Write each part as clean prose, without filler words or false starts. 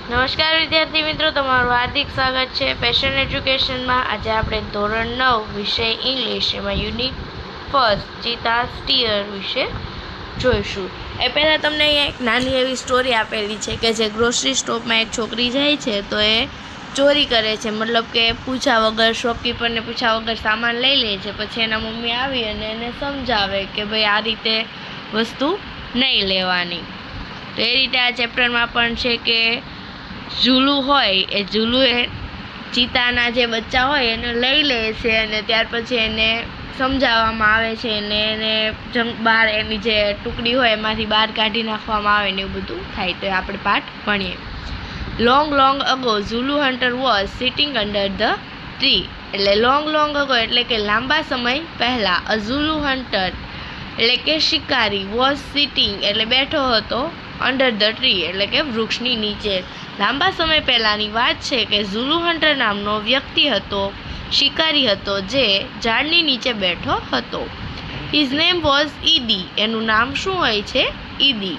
નમસ્કાર વિદ્યાર્થી મિત્રો, તમારું હાર્દિક સ્વાગત છે પેશન એજ્યુકેશનમાં। આજે આપણે ધોરણ 9 વિષય ઇંગ્લિશ એમાં યુનિટ ફર્સ્ટ ચીતા સ્ટીયર વિશે જોઈશું। એ પહેલાં તમને અહીંયા એક નાની એવી સ્ટોરી આપેલી છે કે જે ગ્રોસરી સ્ટોરમાં એક છોકરી જાય છે તો એ ચોરી કરે છે, મતલબ કે પૂછા વગર, શોપકીપરને પૂછા વગર સામાન લઈ લે છે। પછી એના મમ્મી આવી અને એને સમજાવે કે ભાઈ આ રીતે વસ્તુ નહીં લેવાની। તો એ રીતે આ ચેપ્ટરમાં પણ છે કે ઝુલુ હોય એ ઝુલુએ ચીતાના જે બચ્ચા હોય એને લઈ લે છે અને ત્યાર પછી એને સમજાવવામાં આવે છે અને એને બહાર એની જે ટુકડી હોય એમાંથી બહાર કાઢી નાખવામાં આવે ને એવું બધું થાય। તો આપણે પાઠ ભણીએ। Long ago ઝુલુ hunter was sitting under the tree. એટલે લોંગ અગો એટલે કે લાંબા સમય પહેલાં, અ ઝુલુ હન્ટર એટલે કે શિકારી, વોઝ સિટિંગ એટલે બેઠો હતો, અંડર ધ ટ્રી એટલે કે વૃક્ષની નીચે। લાંબા સમય પહેલાંની વાત છે કે ઝુલુ હન્ટર નામનો વ્યક્તિ હતો, શિકારી હતો જે ઝાડની નીચે બેઠો હતો। His name was Idi. એનું નામ શું હોય છે? Idi.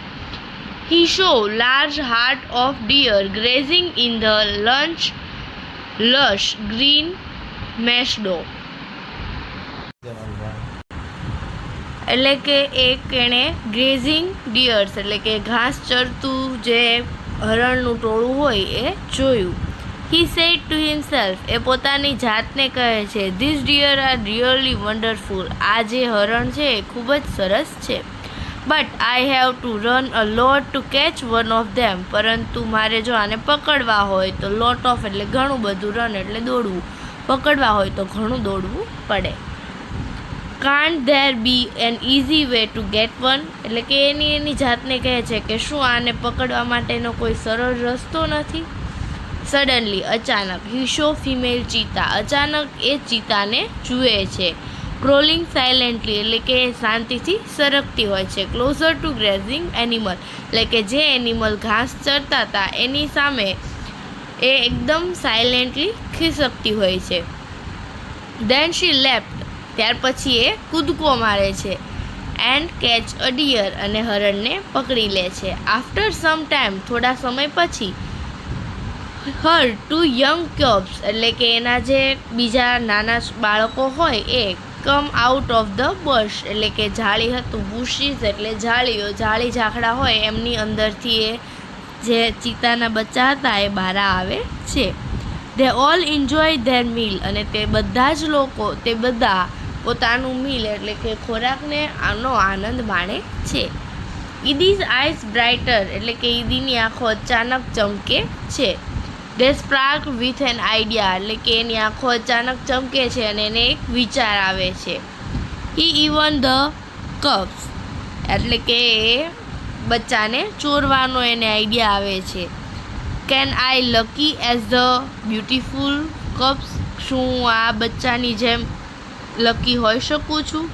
He saw large heart of deer grazing in the lush green meadow. એટલે કે એણે ગ્રેઝિંગ ડિયર્સ એટલે કે ઘાસ ચરતું જે હરણનું ટોળું હોય એ જોયું। હી સેડ ટુ હિમસેલ્ફ એ પોતાની જાતને કહે છે, this deer are really wonderful. આ જે હરણ છે એ ખૂબ જ સરસ છે। But I have to run a lot to catch one of them. પરંતુ મારે જો આને પકડવા હોય તો લોટ ઓફ એટલે ઘણું બધું, રન એટલે દોડવું, પકડવા હોય તો ઘણું દોડવું પડે। Can't there be an easy way to get one એટલે કે એની જાતને કહે છે કે શું આને પકડવા માટેનો કોઈ સરળ રસ્તો નથી? સડનલી અચાનક, હી શો ફિમેલ ચીતા અચાનક એ ચીતાને જુએ છે। ક્રોલિંગ સાયલેન્ટલી એટલે કે શાંતિથી સરકતી હોય છે। ક્લોઝર ટુ ગ્રેઝિંગ એનિમલ એટલે કે જે એનિમલ ઘાસ ચરતા હતા એની સામે એ એકદમ સાયલેન્ટલી ખિસકતી હોય છે। ધેન શી લેફ્ટ ત્યાર પછી એ કૂદકો મારે છે। એન્ડ કેચ અ ડિયર અને હરણને પકડી લે છે। આફ્ટર સમ ટાઈમ થોડા સમય પછી, હર ટુ યંગ ક્યુબ્સ એટલે કે એના જે બીજા નાના બાળકો હોય એ કમ આઉટ ઓફ ધ બશ એટલે કે જાળી હતું, બુશીસ એટલે જાળીઓ, જાળી ઝાકડા હોય એમની અંદરથી એ જે ચીતાના બચ્ચા હતા એ બહાર આવે છે। They all enjoy their meal અને તે બધા જ લોકો, તે બધા પોતાનું મીલ એટલે કે ખોરાકને આનો આનંદ માણે છે। ઈદીઝ આઈઝ બ્રાઇટર એટલે કે ઈદીની આંખો અચાનક ચમકે છે। They spark with an idea એટલે કે એની આંખો અચાનક ચમકે છે અને એને એક વિચાર આવે છે। હી ઇવન ધ કપ્સ એટલે કે એ બચ્ચાને ચોરવાનો એને આઈડિયા આવે છે। Can I lucky as the beautiful cubs શું હું આ બચ્ચાની જેમ લકી હોઈ શકું છું?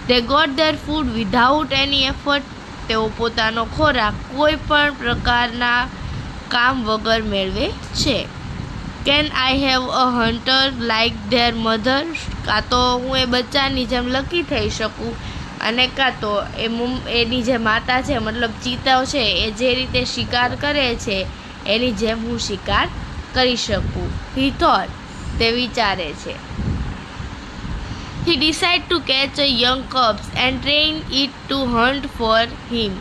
They got their food without any effort તેઓ પોતાનો ખોરાક કોઈ પણ પ્રકારના કામ વગર મેળવે છે। Can I have a hunter like their mother કાં તો હું એ બચ્ચાની જેમ લકી થઈ શકું અને કાં તો એની જે માતા છે મતલબ ચીતા છે એ જે રીતે શિકાર કરે છે એની જેમ હું શિકાર કરી શકું। હી થોટ તે વિચારે છે। He decided to catch a young cubs and train it to hunt for him.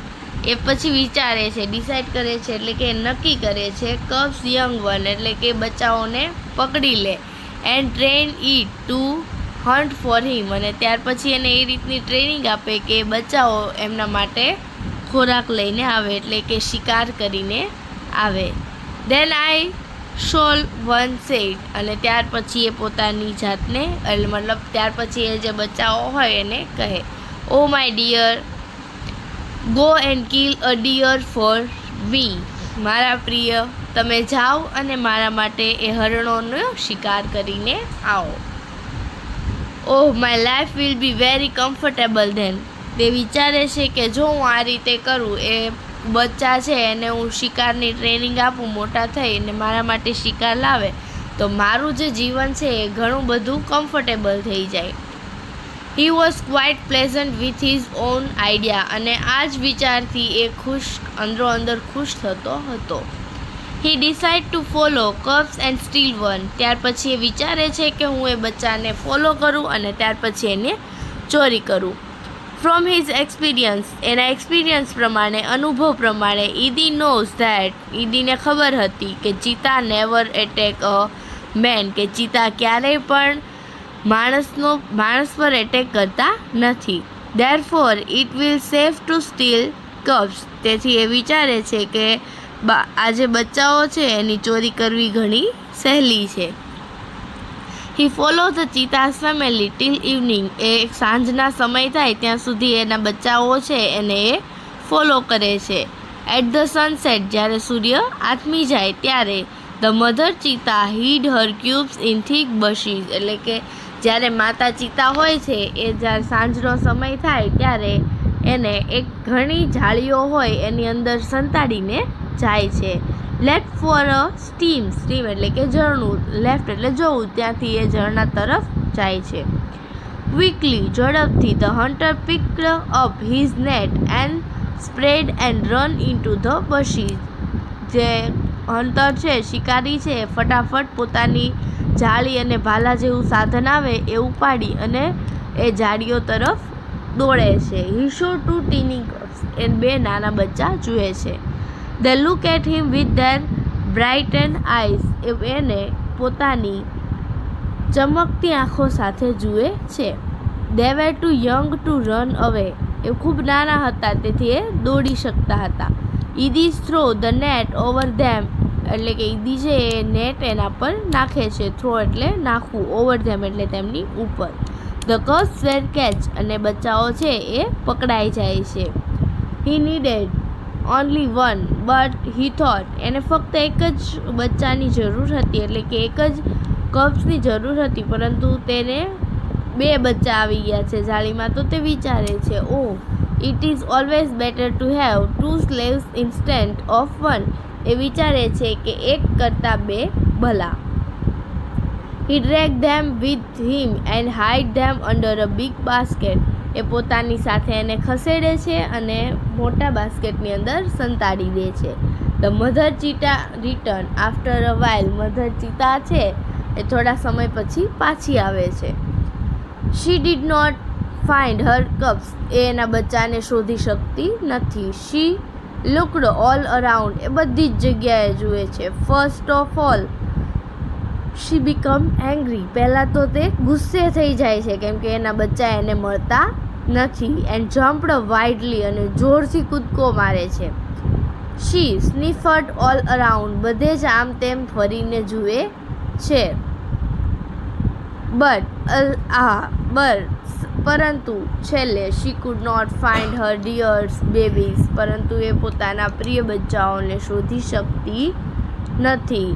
એ પછી વિચારે છે, ડિસાઇડ કરે છે એટલે કે નક્કી કરે છે, કબ્સ યંગ વન એટલે કે બચ્ચાઓને પકડી લે, and train it to hunt for him અને ત્યાર પછી એને એ રીતની ટ્રેનિંગ આપે કે બચ્ચાઓ એમના માટે ખોરાક લઈને આવે એટલે કે શિકાર કરીને આવે। Then I shall one said અને ત્યાર પછી એ પોતાની જાતને એટલે મતલબ ત્યાર પછી એ જે બચ્ચાઓ હોય એને કહે, oh my dear go and kill a deer for me. મારા પ્રિય તમે જાઓ અને મારા માટે એ હરણોનો શિકાર કરીને આવો। Oh my life will be very comfortable then તે વિચારે છે કે જો હું આ રીતે કરું, એ બચ્ચા છે એને હું શિકારની ટ્રેનિંગ આપું, મોટા થઈને મારા માટે શિકાર લાવે તો મારું જે જીવન છે એ ઘણું બધું કમ્ફર્ટેબલ થઈ જાય। He was quite pleasant with his own idea અને આ જ વિચારથી એ અંદરો અંદર ખુશ થતો હતો। He decide to follow cubs and steal one. ત્યાર પછી એ વિચારે છે કે હું એ બચ્ચાને ફોલો કરું અને ત્યાર પછી એને ચોરી કરું. ફ્રોમ હિઝ એક્સપિરિયન્સ, એના એક્સપિરિયન્સ પ્રમાણે, અનુભવ પ્રમાણે, ઈદી નોઝ ધેટ, ઈદીને ખબર હતી કે cheetah never attack a man, કે ચીતા ક્યારેય પણ માણસ પર એટેક કરતા નથી. Therefore it will safe to steal cubs. તેથી એ વિચારે છે કે આ જે બચ્ચાઓ છે એની ચોરી કરવી ઘણી સહેલી છે. He follow the cheetah's family till evening. એ સાંજના સમય થાય ત્યાં સુધી એના બચ્ચાઓ છે એને એ ફોલો કરે છે. એટ ધ સનસેટ, જ્યારે સૂર્ય આથમી જાય ત્યારે, the mother cheetah hid her cubs in thick bushes. એટલે કે જ્યારે માતા ચીતા હોય છે એ જ્યારે સાંજનો સમય થાય ત્યારે એને એક ઘણી જાળીઓ હોય એની અંદર સંતાડીને જાય છે. લેફ્ટ ફોર અ સ્ટીમ એટલે કે ઝરણું, લેફ્ટ એટલે જવું, ત્યાંથી એ ઝરણા તરફ જાય છે. ક્વિકલી, ઝડપથી, the hunter picked up his net and spread and run into the bushes. જે હન્ટર છે, શિકારી છે, ફટાફટ પોતાની જાળી અને ભાલા જેવું સાધન આવે એ ઉપાડી અને એ જાળીઓ તરફ દોડે છે. He saw two tiny cubs. એ બે નાના બચ્ચા જુએ છે. They look at him with their brighten eyes. એને પોતાની ચમકતી આંખો સાથે જુએ છે. They were too young to run away. એ ખૂબ નાના હતા તેથી એ દોડી શકતા હતા. ઈદી થ્રો ધ નેટ ઓવર ધેમ. એટલે કે ઈદી છે એ નેટ એના પર નાખે છે. થ્રો એટલે નાખવું, ઓવર ધેમ એટલે તેમની ઉપર. The cubs were catch. અને બચ્ચાઓ છે એ પકડાઈ જાય છે. He needed only one but he thought. એને ફક્ત એક જ બચ્ચાની જરૂર હતી, એટલે કે એક જ કપ્સની જરૂર હતી, પરંતુ તેને બે બચ્ચા આવી ગયા છે જાળીમાં. તો તે વિચારે છે, oh it is always better to have two slaves instead of one. એ વિચારે છે કે એક કરતાં બે ભલા. He drag them with him and hide them under a big basket. એ પોતાની સાથે એને ખસેડે છે અને મોટા બાસ્કેટની અંદર સંતાડી દે છે. The mother cheetah return after a while. Mother cheetah છે એ થોડા સમય પછી પાછી આવે છે. She did not find her cubs. એ એના બચ્ચાને શોધી શકતી નથી. She looked all around. એ બધી જ જગ્યાએ જુએ છે. First of all she become angry. પહેલાં તો તે ગુસ્સે થઈ જાય છે કેમ કે એના બચ્ચા એને મળતા નથી. And jumped widely. અને જોરથી કૂદકો મારે છે. She sniffed all around. બધે જ આમ તેમ ફરીને જુએ છે. પરંતુ છેલ્લે she could not find her dears babies. પરંતુ એ પોતાના પ્રિય બચ્ચાઓને શોધી શકતી નથી.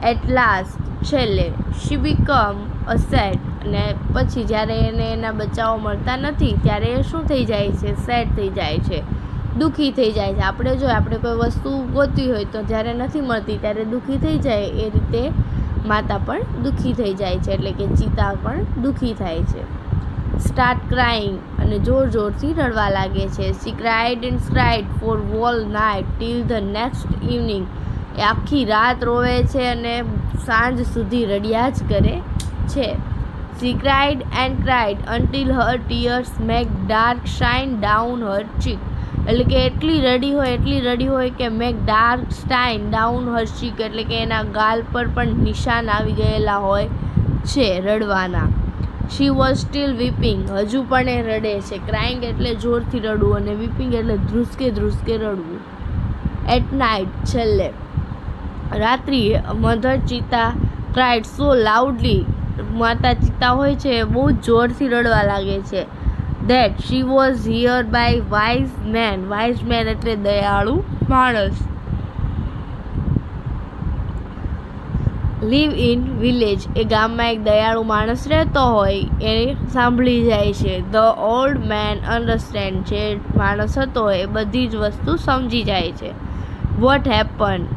એટ લાસ્ટ, છેલ્લે, શી બીકમ અ સેડ. અને પછી જ્યારે એને એના બચ્ચાઓ મળતા નથી ત્યારે એ શું થઈ જાય છે? સેડ થઈ જાય છે, દુઃખી થઈ જાય છે. આપણે કોઈ વસ્તુ ગોતી હોય તો જ્યારે નથી મળતી ત્યારે દુઃખી થઈ જાય, એ રીતે માતા પણ દુઃખી થઈ જાય છે, એટલે કે ચીતા પણ દુઃખી થાય છે. Start crying. અને જોરથી રડવા લાગે છે. She cried and cried for whole night till the next evening. એ આખી રાત રોવે છે અને સાંજ સુધી રડ્યા જ કરે છે. She cried and cried until her tears make dark shine down her cheek. એટલે કે એટલી રડી હોય કે make dark shine down her cheek. એટલે કે એના ગાલ પર પણ નિશાન આવી ગયેલા હોય છે રડવાના. She was steel વીપિંગ. હજુ પણ એ રડે છે. ક્રાઇંગ એટલે જોરથી રડવું અને વીપિંગ એટલે ધ્રુસકે રડવું. At night. છેલ્લે, રાત્રિએ, mother cheetah cried so loudly. માતા ચીતા હોય છે એ બહુ જોરથી રડવા લાગે છે. That she was here by wise man. Wise man એટલે દયાળુ માણસ. Live in village. એ ગામમાં એક દયાળુ માણસ રહેતો હોય એ સાંભળી જાય છે. The old man understand. જે માણસ હતો એ બધી જ વસ્તુ સમજી જાય છે. What happen.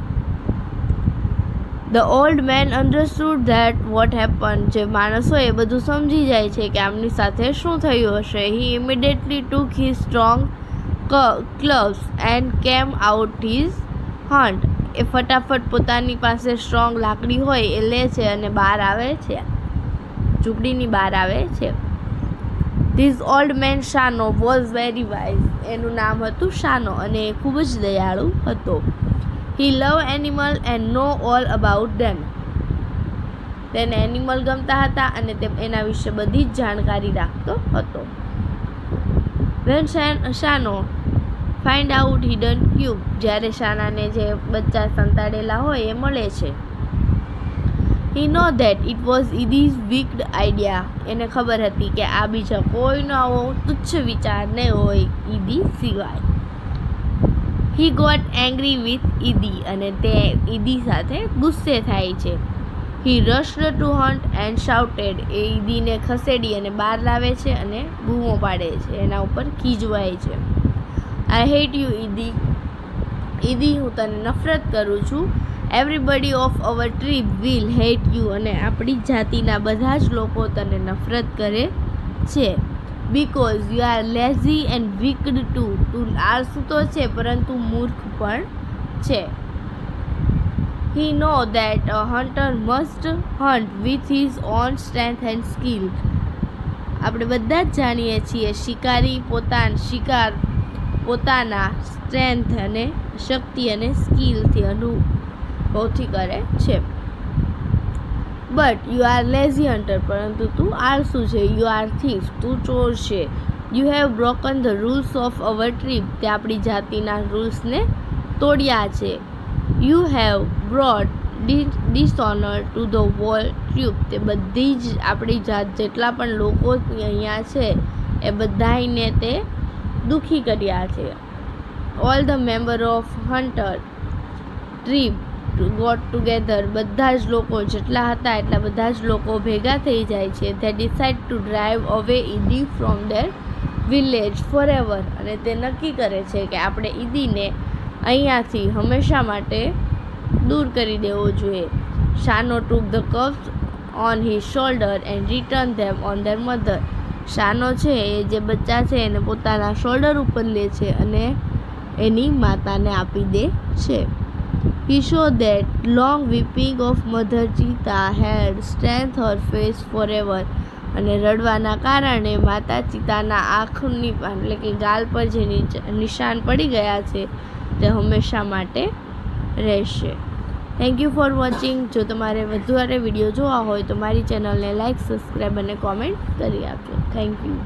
The old man understood that what happen. જે માણસ હોય એ બધું સમજી જાય છે કે આમની સાથે શું થયું હશે. He immediately took his strong clubs and came out his hunt. એ ફટાફટ પોતાની પાસે સ્ટ્રોંગ લાકડી હોય એ લે છે અને બહાર આવે છે, ઝૂંપડીની બહાર આવે છે. This old man Shano was very wise. એનું નામ હતું શાનો અને એ ખૂબ જ દયાળુ હતો. He love animal and know all about them. તેને એનિમલ ગમતા હતા અને તે એના વિશે બધી જ જાણકારી રાખતો હતો. When Shano find out hidden cub. જ્યારે શાનાને જે બચ્ચા સંતાડેલા હોય એ મળે છે. He know that it was Idi's wicked idea. એને ખબર હતી કે આ બીજા કોઈનો આવો તુચ્છ વિચાર નહીં હોય ઈદી સિવાય. He got angry with Idi. અને તે ઈદી સાથે ગુસ્સે થાય છે. He rushed to hunt and shouted. એ ઈદીને ખસેડી અને બહાર લાવે છે અને બૂમો પાડે છે, એના ઉપર ખીજવાય છે. I hate you ઈદી. ઈદી, હું તને નફરત કરું છું. Everybody of our tribe will hate you. અને આપણી જાતિના બધા જ લોકો તને નફરત કરે છે. Because you are lazy and wicked too. તું આળસુ તો છે પરંતુ મૂર્ખ પણ છે. He know that a hunter must hunt with his own strength and skill. આપણે બધા જ જાણીએ છીએ શિકારી શિકાર પોતાના સ્ટ્રેન્થ અને શક્તિ અને સ્કિલથી અનુભવથી કરે છે. But you are lazy hunter. પરંતુ તું આળસુ છે. You are thief. તું ચોર છે. You have broken the rules of our tribe. તે આપણી જાતિના રૂલ્સને તોડ્યા છે. You have brought dishonour to the whole tribe. તે બધી જ આપણી જાત જેટલા પણ લોકો અહીંયા છે એ બધાને તે દુઃખી કર્યા છે. All the member of hunter tribe got together. બધા જ લોકો જેટલા હતા એટલા બધા જ લોકો ભેગા થઈ જાય છે. They decide to drive away Idi from their village forever. અને તે નક્કી કરે છે કે આપણે ઈદીને અહીંયાથી હંમેશા માટે દૂર કરી દેવો જોઈએ. Shano took the cubs on his shoulder and return them on their mother. Shano છે એ જે બચ્ચા છે એને પોતાના શોલ્ડર ઉપર લે છે અને એની માતાને આપી દે છે. He saw that long weeping of Mother Cheetah had stained her face forever. અને રડવાના કારણે માતા ચિતાના આંખની એટલે કે ગાલ પર જે નિશાન પડી ગયા છે તે હંમેશા માટે રહેશે. Thank you for watching. જો તમારે વધુ વિડીયો જોવા હોય તો મારી ચેનલને લાઇક, સબસ્ક્રાઈબ અને કોમેન્ટ કરી આપજો. Thank you.